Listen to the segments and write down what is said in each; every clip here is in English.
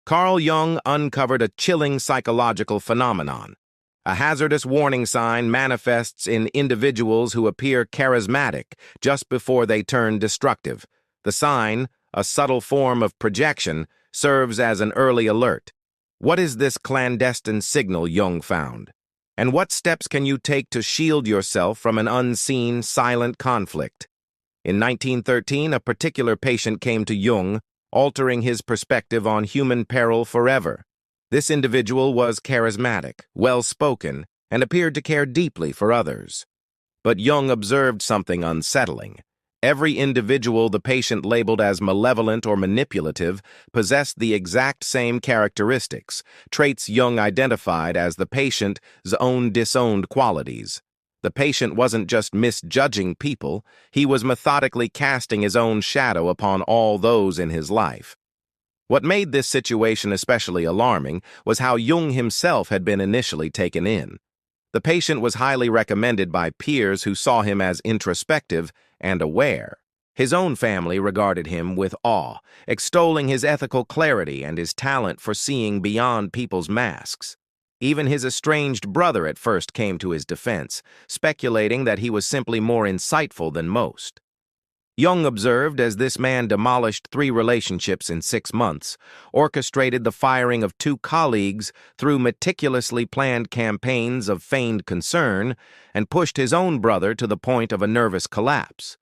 Carl Jung uncovered a chilling psychological phenomenon. A hazardous warning sign manifests in individuals who appear charismatic just before they turn destructive. The sign, a subtle form of projection, serves as an early alert. What is this clandestine signal Jung found? And what steps can you take to shield yourself from an unseen, silent conflict? In 1913, a particular patient came to Jung, altering his perspective on human peril forever. This individual was charismatic, well-spoken, and appeared to care deeply for others. But Jung observed something unsettling. Every individual the patient labeled as malevolent or manipulative possessed the exact same characteristics, traits Jung identified as the patient's own disowned qualities. The patient wasn't just misjudging people, he was methodically casting his own shadow upon all those in his life. What made this situation especially alarming was how Jung himself had been initially taken in. The patient was highly recommended by peers who saw him as introspective and aware. His own family regarded him with awe, extolling his ethical clarity and his talent for seeing beyond people's masks. Even his estranged brother at first came to his defense, speculating that he was simply more insightful than most. Jung observed as this man demolished 3 relationships in 6 months, orchestrated the firing of 2 colleagues through meticulously planned campaigns of feigned concern, and pushed his own brother to the point of a nervous collapse.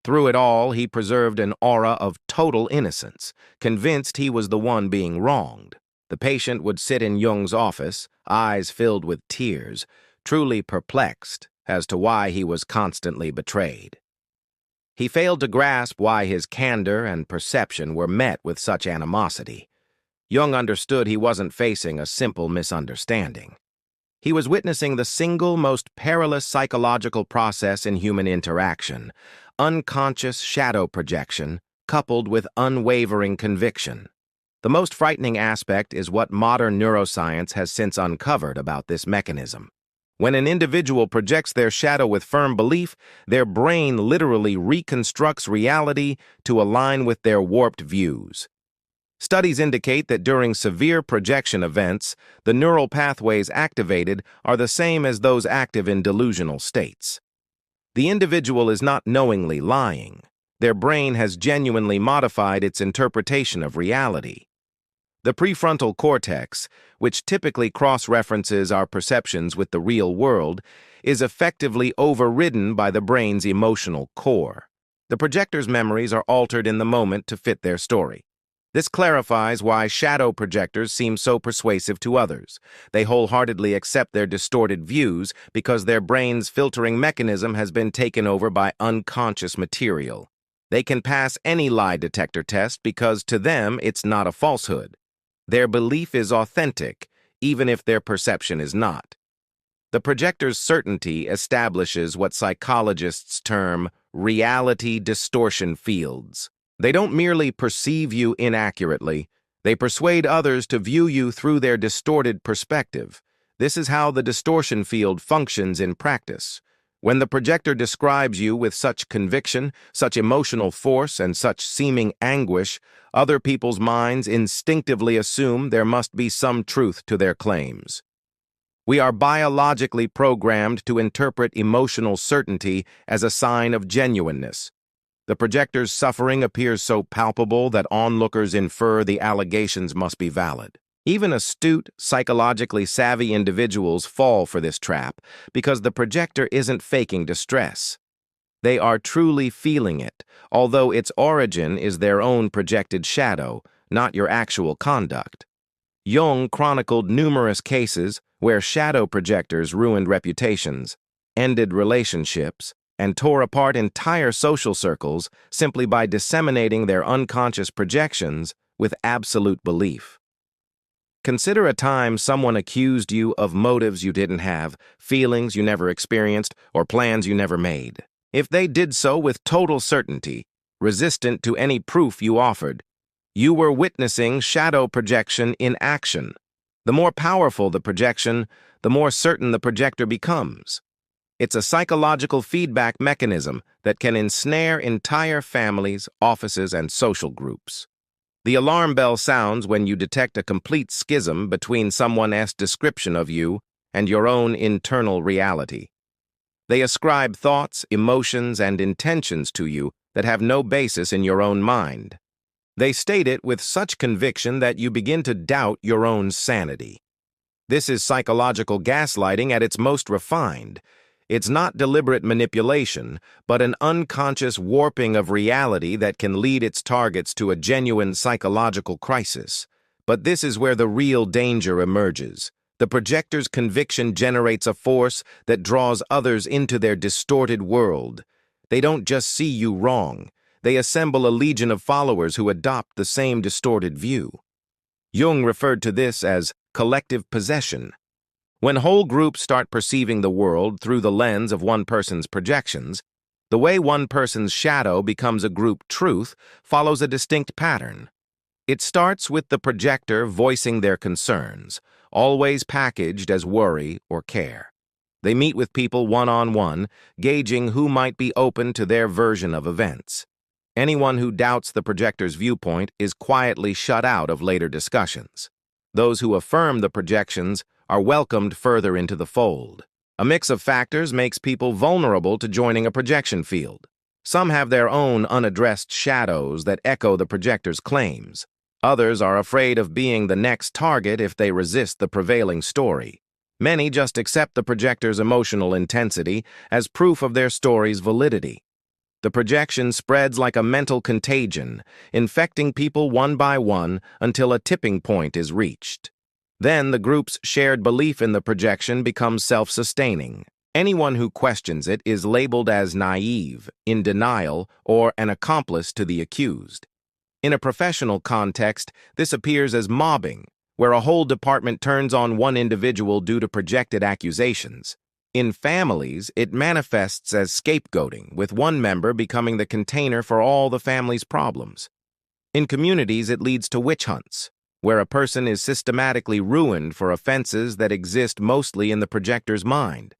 Through it all, he preserved an aura of total innocence, convinced he was the one being wronged. The patient would sit in Jung's office, eyes filled with tears, truly perplexed as to why he was constantly betrayed. He failed to grasp why his candor and perception were met with such animosity. Jung understood he wasn't facing a simple misunderstanding. He was witnessing the single most perilous psychological process in human interaction, unconscious shadow projection coupled with unwavering conviction. The most frightening aspect is what modern neuroscience has since uncovered about this mechanism. When an individual projects their shadow with firm belief, their brain literally reconstructs reality to align with their warped views. Studies indicate that during severe projection events, the neural pathways activated are the same as those active in delusional states. The individual is not knowingly lying. Their brain has genuinely modified its interpretation of reality. The prefrontal cortex, which typically cross-references our perceptions with the real world, is effectively overridden by the brain's emotional core. The projector's memories are altered in the moment to fit their story. This clarifies why shadow projectors seem so persuasive to others. They wholeheartedly accept their distorted views because their brain's filtering mechanism has been taken over by unconscious material. They can pass any lie detector test because to them it's not a falsehood. Their belief is authentic, even if their perception is not. The projector's certainty establishes what psychologists term reality distortion fields. They don't merely perceive you inaccurately, they persuade others to view you through their distorted perspective. This is how the distortion field functions in practice. When the projector describes you with such conviction, such emotional force, and such seeming anguish, other people's minds instinctively assume there must be some truth to their claims. We are biologically programmed to interpret emotional certainty as a sign of genuineness. The projector's suffering appears so palpable that onlookers infer the allegations must be valid. Even astute, psychologically savvy individuals fall for this trap because the projector isn't faking distress. They are truly feeling it, although its origin is their own projected shadow, not your actual conduct. Jung chronicled numerous cases where shadow projectors ruined reputations, ended relationships, and tore apart entire social circles simply by disseminating their unconscious projections with absolute belief. Consider a time someone accused you of motives you didn't have, feelings you never experienced, or plans you never made. If they did so with total certainty, resistant to any proof you offered, you were witnessing shadow projection in action. The more powerful the projection, the more certain the projector becomes. It's a psychological feedback mechanism that can ensnare entire families, offices, and social groups. The alarm bell sounds when you detect a complete schism between someone else's description of you and your own internal reality. They ascribe thoughts, emotions, and intentions to you that have no basis in your own mind. They state it with such conviction that you begin to doubt your own sanity. This is psychological gaslighting at its most refined. It's not deliberate manipulation, but an unconscious warping of reality that can lead its targets to a genuine psychological crisis. But this is where the real danger emerges. The projector's conviction generates a force that draws others into their distorted world. They don't just see you wrong. They assemble a legion of followers who adopt the same distorted view. Jung referred to this as collective possession. When whole groups start perceiving the world through the lens of one person's projections, the way one person's shadow becomes a group truth follows a distinct pattern. It starts with the projector voicing their concerns, always packaged as worry or care. They meet with people one-on-one, gauging who might be open to their version of events. Anyone who doubts the projector's viewpoint is quietly shut out of later discussions. Those who affirm the projections are welcomed further into the fold. A mix of factors makes people vulnerable to joining a projection field. Some have their own unaddressed shadows that echo the projector's claims. Others are afraid of being the next target if they resist the prevailing story. Many just accept the projector's emotional intensity as proof of their story's validity. The projection spreads like a mental contagion, infecting people one by one until a tipping point is reached. Then the group's shared belief in the projection becomes self-sustaining. Anyone who questions it is labeled as naive, in denial, or an accomplice to the accused. In a professional context, this appears as mobbing, where a whole department turns on one individual due to projected accusations. In families, it manifests as scapegoating, with one member becoming the container for all the family's problems. In communities, it leads to witch hunts, where a person is systematically ruined for offenses that exist mostly in the projector's mind.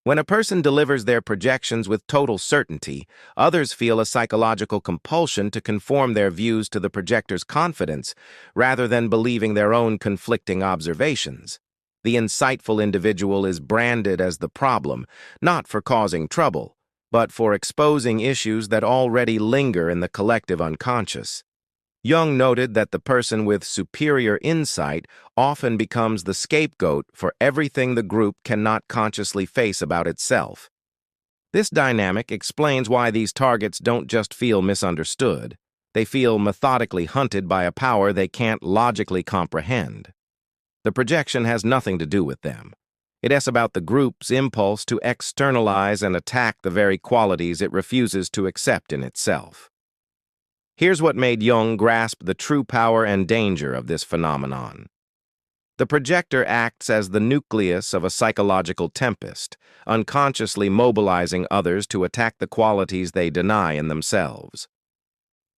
When a person delivers their projections with total certainty, others feel a psychological compulsion to conform their views to the projector's confidence rather than believing their own conflicting observations. The insightful individual is branded as the problem, not for causing trouble, but for exposing issues that already linger in the collective unconscious. Jung noted that the person with superior insight often becomes the scapegoat for everything the group cannot consciously face about itself. This dynamic explains why these targets don't just feel misunderstood. They feel methodically hunted by a power they can't logically comprehend. The projection has nothing to do with them. It is about the group's impulse to externalize and attack the very qualities it refuses to accept in itself. Here's what made Jung grasp the true power and danger of this phenomenon. The projector acts as the nucleus of a psychological tempest, unconsciously mobilizing others to attack the qualities they deny in themselves.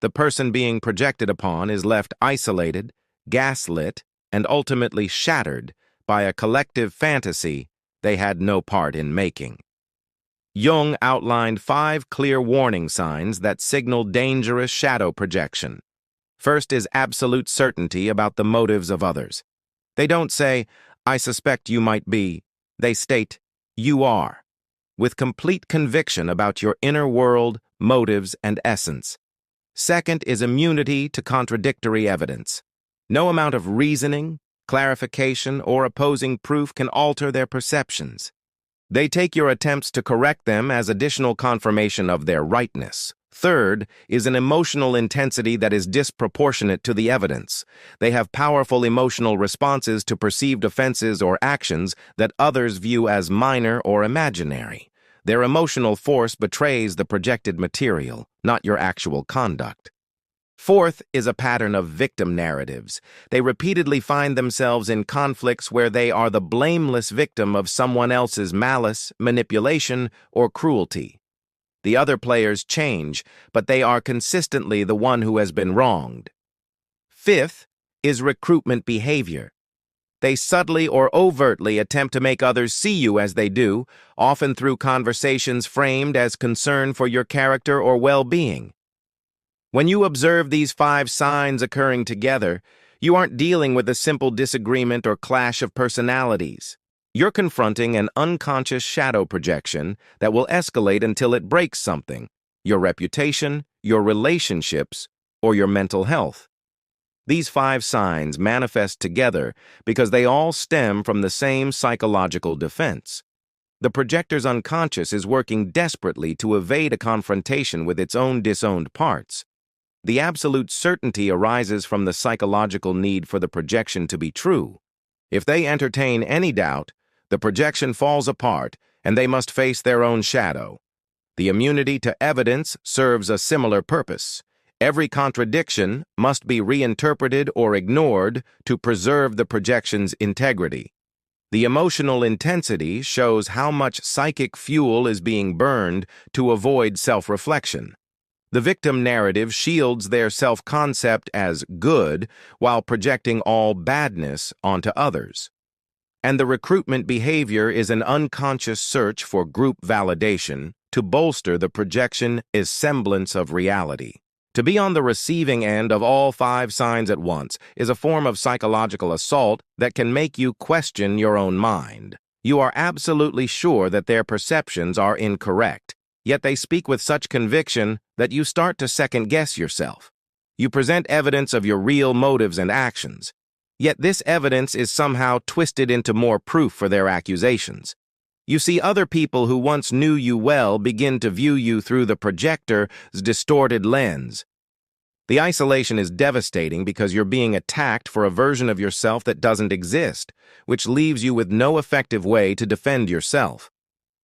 The person being projected upon is left isolated, gaslit, and ultimately shattered by a collective fantasy they had no part in making. Jung outlined 5 clear warning signs that signal dangerous shadow projection. First is absolute certainty about the motives of others. They don't say, "I suspect you might be." They state, "You are," with complete conviction about your inner world, motives, and essence. Second is immunity to contradictory evidence. No amount of reasoning, clarification, or opposing proof can alter their perceptions. They take your attempts to correct them as additional confirmation of their rightness. Third is an emotional intensity that is disproportionate to the evidence. They have powerful emotional responses to perceived offenses or actions that others view as minor or imaginary. Their emotional force betrays the projected material, not your actual conduct. Fourth is a pattern of victim narratives. They repeatedly find themselves in conflicts where they are the blameless victim of someone else's malice, manipulation, or cruelty. The other players change, but they are consistently the one who has been wronged. Fifth is recruitment behavior. They subtly or overtly attempt to make others see you as they do, often through conversations framed as concern for your character or well-being. When you observe these 5 signs occurring together, you aren't dealing with a simple disagreement or clash of personalities. You're confronting an unconscious shadow projection that will escalate until it breaks something: your reputation, your relationships, or your mental health. These 5 signs manifest together because they all stem from the same psychological defense. The projector's unconscious is working desperately to evade a confrontation with its own disowned parts. The absolute certainty arises from the psychological need for the projection to be true. If they entertain any doubt, the projection falls apart and they must face their own shadow. The immunity to evidence serves a similar purpose. Every contradiction must be reinterpreted or ignored to preserve the projection's integrity. The emotional intensity shows how much psychic fuel is being burned to avoid self-reflection. The victim narrative shields their self-concept as good while projecting all badness onto others. And the recruitment behavior is an unconscious search for group validation to bolster the projection's semblance of reality. To be on the receiving end of all 5 signs at once is a form of psychological assault that can make you question your own mind. You are absolutely sure that their perceptions are incorrect, yet they speak with such conviction that you start to second-guess yourself. You present evidence of your real motives and actions, yet this evidence is somehow twisted into more proof for their accusations. You see other people who once knew you well begin to view you through the projector's distorted lens. The isolation is devastating because you're being attacked for a version of yourself that doesn't exist, which leaves you with no effective way to defend yourself.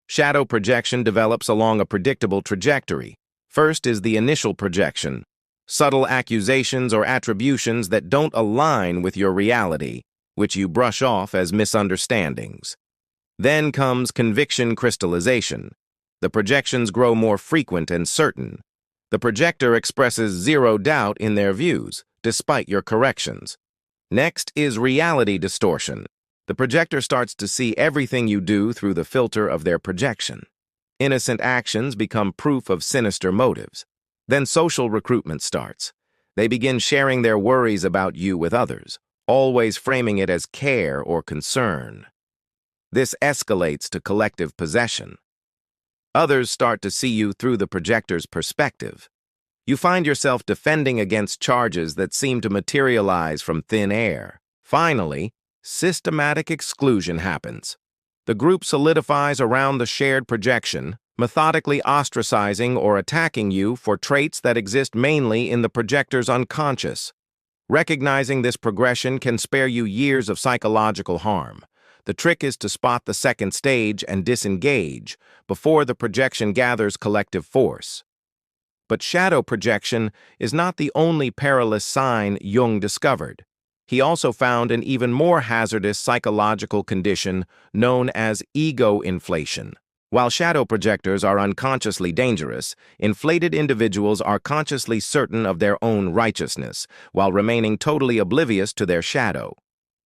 Shadow projection develops along a predictable trajectory. First is the initial projection, subtle accusations or attributions that don't align with your reality, which you brush off as misunderstandings. Then comes conviction crystallization. The projections grow more frequent and certain. The projector expresses zero doubt in their views, despite your corrections. Next is reality distortion. The projector starts to see everything you do through the filter of their projection. Innocent actions become proof of sinister motives. Then social recruitment starts. They begin sharing their worries about you with others, always framing it as care or concern. This escalates to collective possession. Others start to see you through the projector's perspective. You find yourself defending against charges that seem to materialize from thin air. Finally, systematic exclusion happens. The group solidifies around the shared projection, methodically ostracizing or attacking you for traits that exist mainly in the projector's unconscious. Recognizing this progression can spare you years of psychological harm. The trick is to spot the second stage and disengage before the projection gathers collective force. But shadow projection is not the only perilous sign Jung discovered. He also found an even more hazardous psychological condition known as ego inflation. While shadow projectors are unconsciously dangerous, inflated individuals are consciously certain of their own righteousness, while remaining totally oblivious to their shadow.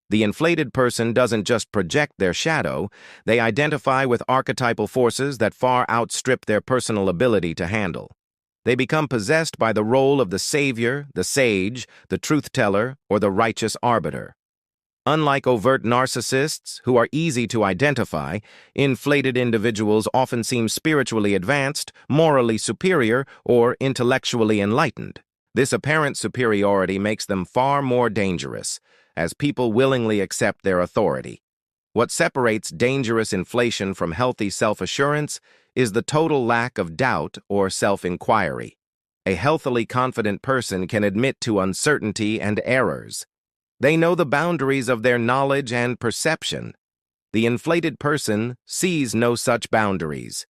The inflated person doesn't just project their shadow, they identify with archetypal forces that far outstrip their personal ability to handle. They become possessed by the role of the savior, the sage, the truth-teller, or the righteous arbiter. Unlike overt narcissists, who are easy to identify, inflated individuals often seem spiritually advanced, morally superior, or intellectually enlightened. This apparent superiority makes them far more dangerous, as people willingly accept their authority. What separates dangerous inflation from healthy self-assurance is the total lack of doubt or self-inquiry. A healthily confident person can admit to uncertainty and errors. They know the boundaries of their knowledge and perception. The inflated person sees no such boundaries.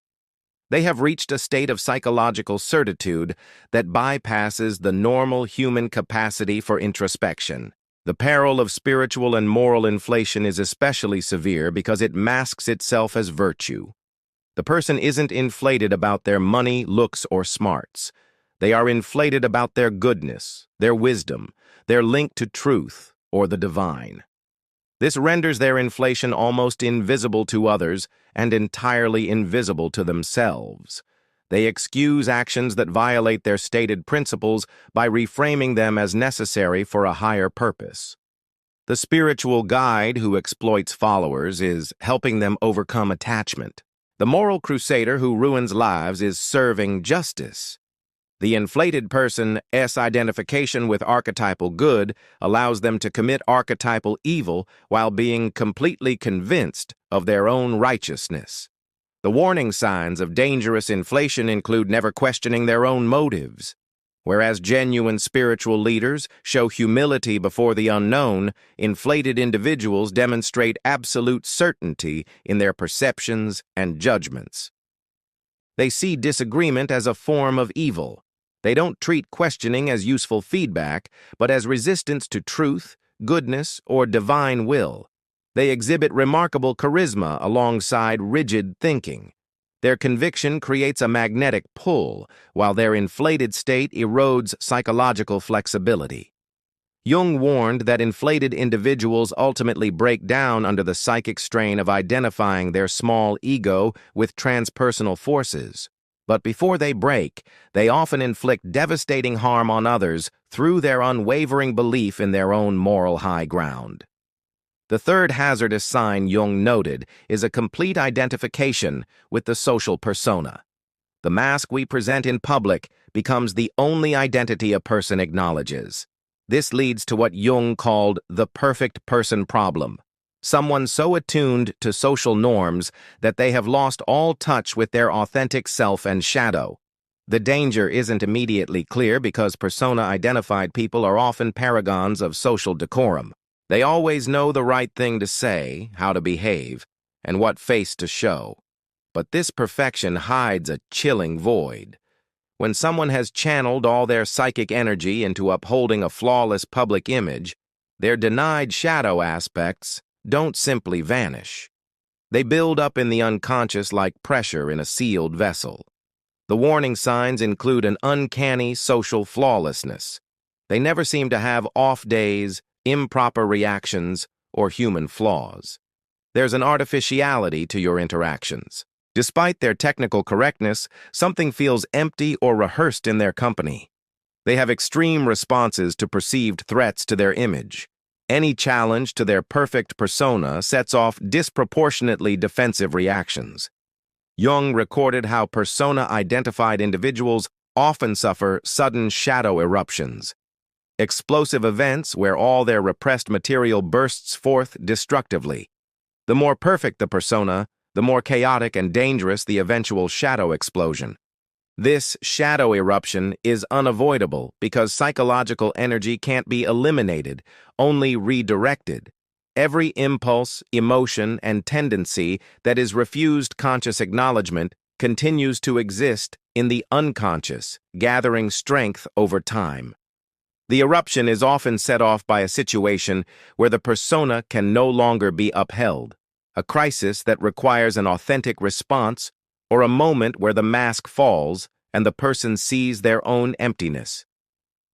They have reached a state of psychological certitude that bypasses the normal human capacity for introspection. The peril of spiritual and moral inflation is especially severe because it masks itself as virtue. The person isn't inflated about their money, looks, or smarts. They are inflated about their goodness, their wisdom, their link to truth, or the divine. This renders their inflation almost invisible to others and entirely invisible to themselves. They excuse actions that violate their stated principles by reframing them as necessary for a higher purpose. The spiritual guide who exploits followers is helping them overcome attachment. The moral crusader who ruins lives is serving justice. The inflated person's identification with archetypal good allows them to commit archetypal evil while being completely convinced of their own righteousness. The warning signs of dangerous inflation include never questioning their own motives. Whereas genuine spiritual leaders show humility before the unknown, inflated individuals demonstrate absolute certainty in their perceptions and judgments. They see disagreement as a form of evil. They don't treat questioning as useful feedback, but as resistance to truth, goodness, or divine will. They exhibit remarkable charisma alongside rigid thinking. Their conviction creates a magnetic pull, while their inflated state erodes psychological flexibility. Jung warned that inflated individuals ultimately break down under the psychic strain of identifying their small ego with transpersonal forces. But before they break, they often inflict devastating harm on others through their unwavering belief in their own moral high ground. The third hazardous sign Jung noted is a complete identification with the social persona. The mask we present in public becomes the only identity a person acknowledges. This leads to what Jung called the perfect person problem. Someone so attuned to social norms that they have lost all touch with their authentic self and shadow. The danger isn't immediately clear because persona-identified people are often paragons of social decorum. They always know the right thing to say, how to behave, and what face to show. But this perfection hides a chilling void. When someone has channeled all their psychic energy into upholding a flawless public image, their denied shadow aspects don't simply vanish. They build up in the unconscious like pressure in a sealed vessel. The warning signs include an uncanny social flawlessness. They never seem to have off days, improper reactions, or human flaws. There's an artificiality to your interactions. Despite their technical correctness, something feels empty or rehearsed in their company. They have extreme responses to perceived threats to their image. Any challenge to their perfect persona sets off disproportionately defensive reactions. Jung recorded how persona-identified individuals often suffer sudden shadow eruptions, explosive events where all their repressed material bursts forth destructively. The more perfect the persona, the more chaotic and dangerous the eventual shadow explosion. This shadow eruption is unavoidable because psychological energy can't be eliminated, only redirected. Every impulse, emotion, and tendency that is refused conscious acknowledgement continues to exist in the unconscious, gathering strength over time. The eruption is often set off by a situation where the persona can no longer be upheld, a crisis that requires an authentic response, or a moment where the mask falls and the person sees their own emptiness.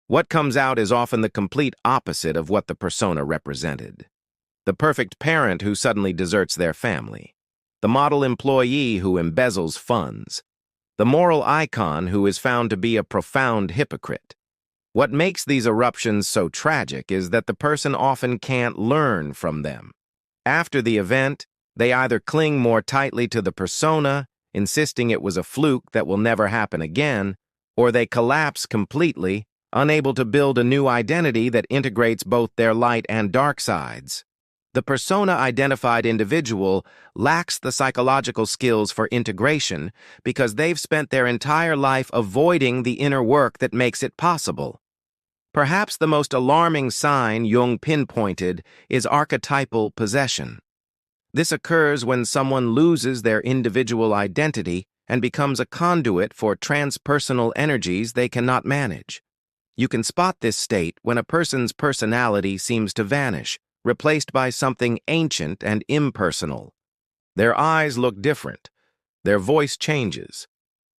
What comes out is often the complete opposite of what the persona represented. The perfect parent who suddenly deserts their family. The model employee who embezzles funds. The moral icon who is found to be a profound hypocrite. What makes these eruptions so tragic is that the person often can't learn from them. After the event, they either cling more tightly to the persona, insisting it was a fluke that will never happen again, or they collapse completely, unable to build a new identity that integrates both their light and dark sides. The persona-identified individual lacks the psychological skills for integration because they've spent their entire life avoiding the inner work that makes it possible. Perhaps the most alarming sign Jung pinpointed is archetypal possession. This occurs when someone loses their individual identity and becomes a conduit for transpersonal energies they cannot manage. You can spot this state when a person's personality seems to vanish, replaced by something ancient and impersonal. Their eyes look different. Their voice changes.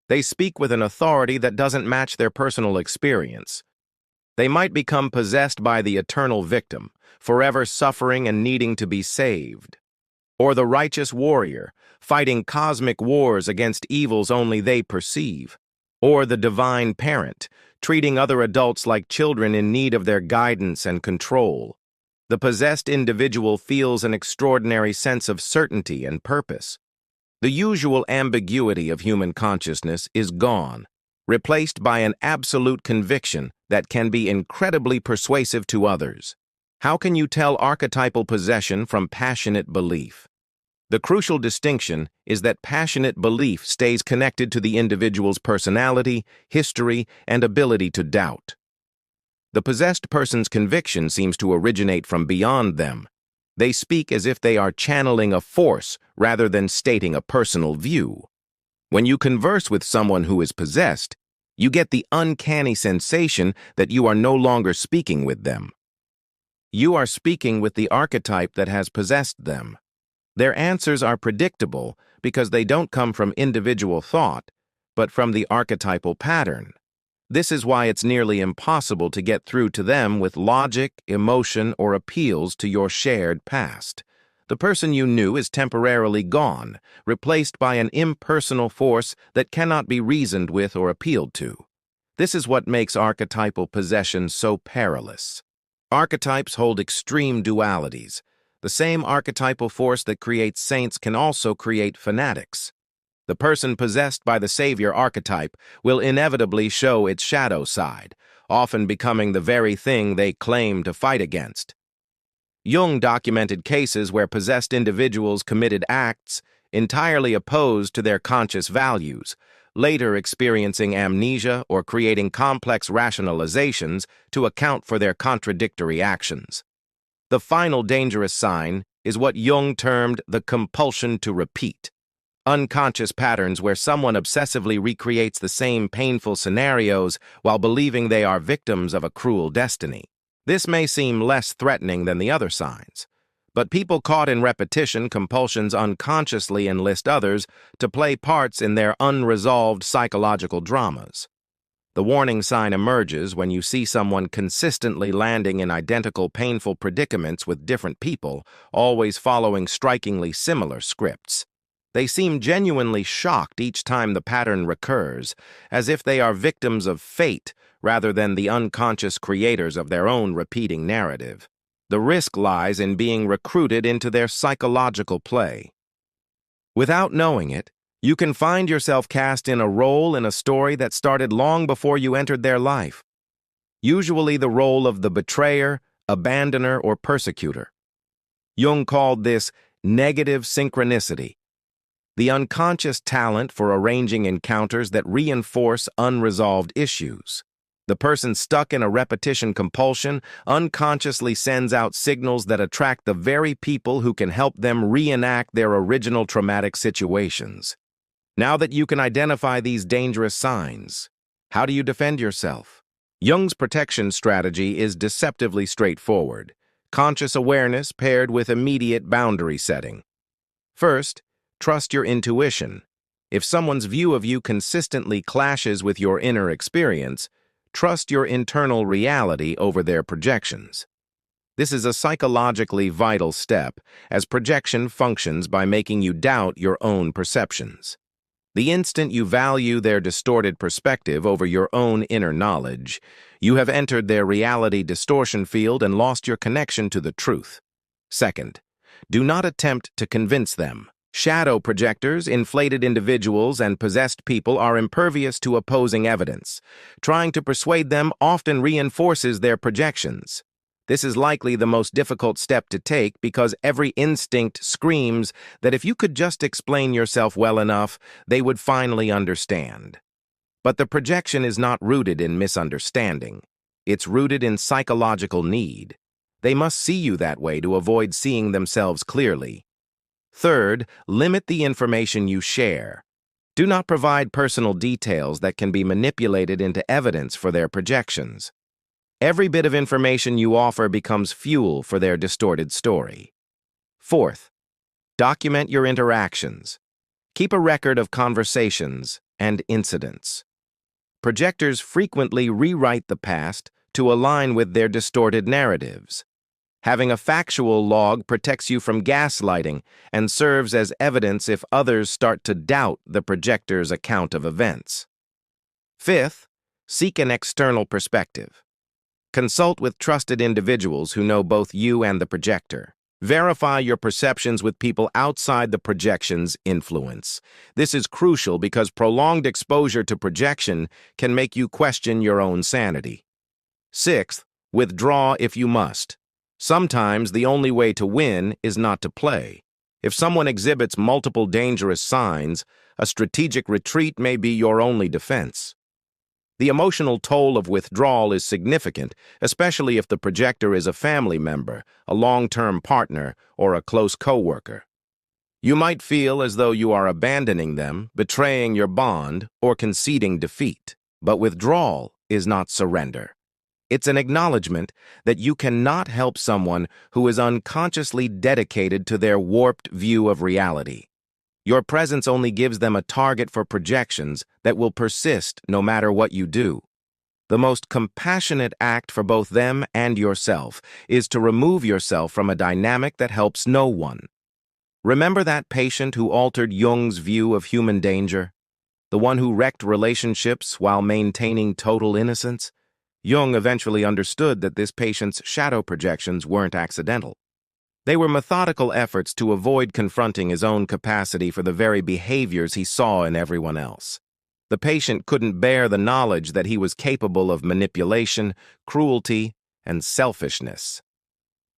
They speak with an authority that doesn't match their personal experience. They might become possessed by the eternal victim, forever suffering and needing to be saved. Or the righteous warrior, fighting cosmic wars against evils only they perceive. Or the divine parent, treating other adults like children in need of their guidance and control. The possessed individual feels an extraordinary sense of certainty and purpose. The usual ambiguity of human consciousness is gone, replaced by an absolute conviction that can be incredibly persuasive to others. How can you tell archetypal possession from passionate belief? The crucial distinction is that passionate belief stays connected to the individual's personality, history, and ability to doubt. The possessed person's conviction seems to originate from beyond them. They speak as if they are channeling a force rather than stating a personal view. When you converse with someone who is possessed, you get the uncanny sensation that you are no longer speaking with them. You are speaking with the archetype that has possessed them. Their answers are predictable because they don't come from individual thought, but from the archetypal pattern. This is why it's nearly impossible to get through to them with logic, emotion, or appeals to your shared past. The person you knew is temporarily gone, replaced by an impersonal force that cannot be reasoned with or appealed to. This is what makes archetypal possession so perilous. Archetypes hold extreme dualities. The same archetypal force that creates saints can also create fanatics. The person possessed by the savior archetype will inevitably show its shadow side, often becoming the very thing they claim to fight against. Jung documented cases where possessed individuals committed acts entirely opposed to their conscious values, later experiencing amnesia or creating complex rationalizations to account for their contradictory actions. The final dangerous sign is what Jung termed the compulsion to repeat. Unconscious patterns where someone obsessively recreates the same painful scenarios while believing they are victims of a cruel destiny. This may seem less threatening than the other signs, but people caught in repetition compulsions unconsciously enlist others to play parts in their unresolved psychological dramas. The warning sign emerges when you see someone consistently landing in identical painful predicaments with different people, always following strikingly similar scripts. They seem genuinely shocked each time the pattern recurs, as if they are victims of fate rather than the unconscious creators of their own repeating narrative. The risk lies in being recruited into their psychological play. Without knowing it, you can find yourself cast in a role in a story that started long before you entered their life. Usually the role of the betrayer, abandoner, or persecutor. Jung called this negative synchronicity, the unconscious talent for arranging encounters that reinforce unresolved issues. The person stuck in a repetition compulsion unconsciously sends out signals that attract the very people who can help them reenact their original traumatic situations. Now that you can identify these dangerous signs, how do you defend yourself? Jung's protection strategy is deceptively straightforward: conscious awareness paired with immediate boundary setting. First, trust your intuition. If someone's view of you consistently clashes with your inner experience, trust your internal reality over their projections. This is a psychologically vital step, as projection functions by making you doubt your own perceptions. The instant you value their distorted perspective over your own inner knowledge, you have entered their reality distortion field and lost your connection to the truth. Second, do not attempt to convince them. Shadow projectors, inflated individuals, and possessed people are impervious to opposing evidence. Trying to persuade them often reinforces their projections. This is likely the most difficult step to take because every instinct screams that if you could just explain yourself well enough, they would finally understand. But the projection is not rooted in misunderstanding. It's rooted in psychological need. They must see you that way to avoid seeing themselves clearly. Third, limit the information you share. Do not provide personal details that can be manipulated into evidence for their projections. Every bit of information you offer becomes fuel for their distorted story. Fourth, document your interactions. Keep a record of conversations and incidents. Projectors frequently rewrite the past to align with their distorted narratives. Having a factual log protects you from gaslighting and serves as evidence if others start to doubt the projector's account of events. Fifth, seek an external perspective. Consult with trusted individuals who know both you and the projector. Verify your perceptions with people outside the projection's influence. This is crucial because prolonged exposure to projection can make you question your own sanity. Sixth, withdraw if you must. Sometimes the only way to win is not to play. If someone exhibits multiple dangerous signs, a strategic retreat may be your only defense. The emotional toll of withdrawal is significant, especially if the projector is a family member, a long-term partner, or a close coworker. You might feel as though you are abandoning them, betraying your bond, or conceding defeat. But withdrawal is not surrender. It's an acknowledgement that you cannot help someone who is unconsciously dedicated to their warped view of reality. Your presence only gives them a target for projections that will persist no matter what you do. The most compassionate act for both them and yourself is to remove yourself from a dynamic that helps no one. Remember that patient who altered Jung's view of human danger? The one who wrecked relationships while maintaining total innocence? Jung eventually understood that this patient's shadow projections weren't accidental. They were methodical efforts to avoid confronting his own capacity for the very behaviors he saw in everyone else. The patient couldn't bear the knowledge that he was capable of manipulation, cruelty, and selfishness.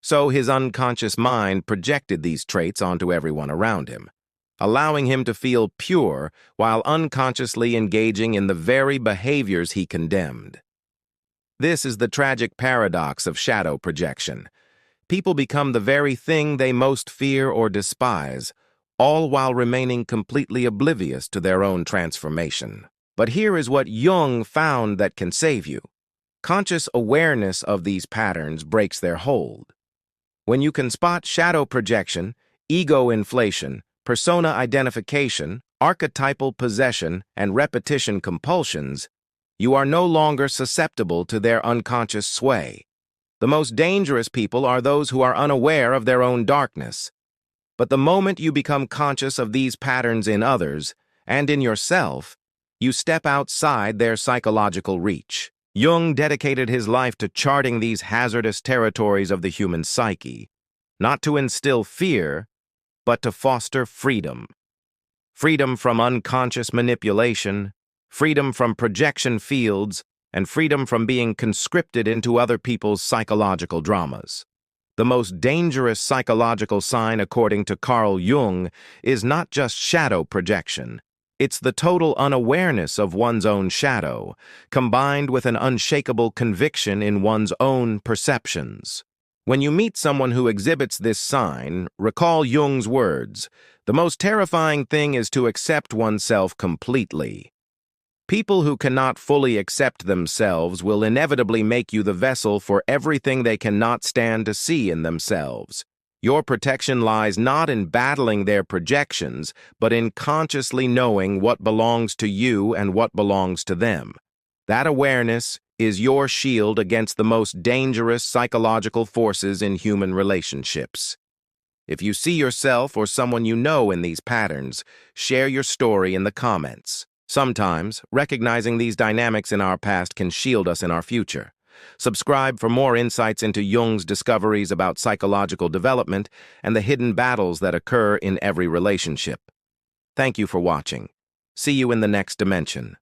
So his unconscious mind projected these traits onto everyone around him, allowing him to feel pure while unconsciously engaging in the very behaviors he condemned. This is the tragic paradox of shadow projection. People become the very thing they most fear or despise, all while remaining completely oblivious to their own transformation. But here is what Jung found that can save you. Conscious awareness of these patterns breaks their hold. When you can spot shadow projection, ego inflation, persona identification, archetypal possession, and repetition compulsions, you are no longer susceptible to their unconscious sway. The most dangerous people are those who are unaware of their own darkness. But the moment you become conscious of these patterns in others, and in yourself, you step outside their psychological reach. Jung dedicated his life to charting these hazardous territories of the human psyche, not to instill fear, but to foster freedom. Freedom from unconscious manipulation, freedom from projection fields, and freedom from being conscripted into other people's psychological dramas. The most dangerous psychological sign, according to Carl Jung, is not just shadow projection. It's the total unawareness of one's own shadow, combined with an unshakable conviction in one's own perceptions. When you meet someone who exhibits this sign, recall Jung's words, "The most terrifying thing is to accept oneself completely." People who cannot fully accept themselves will inevitably make you the vessel for everything they cannot stand to see in themselves. Your protection lies not in battling their projections, but in consciously knowing what belongs to you and what belongs to them. That awareness is your shield against the most dangerous psychological forces in human relationships. If you see yourself or someone you know in these patterns, share your story in the comments. Sometimes, recognizing these dynamics in our past can shield us in our future. Subscribe for more insights into Jung's discoveries about psychological development and the hidden battles that occur in every relationship. Thank you for watching. See you in the next dimension.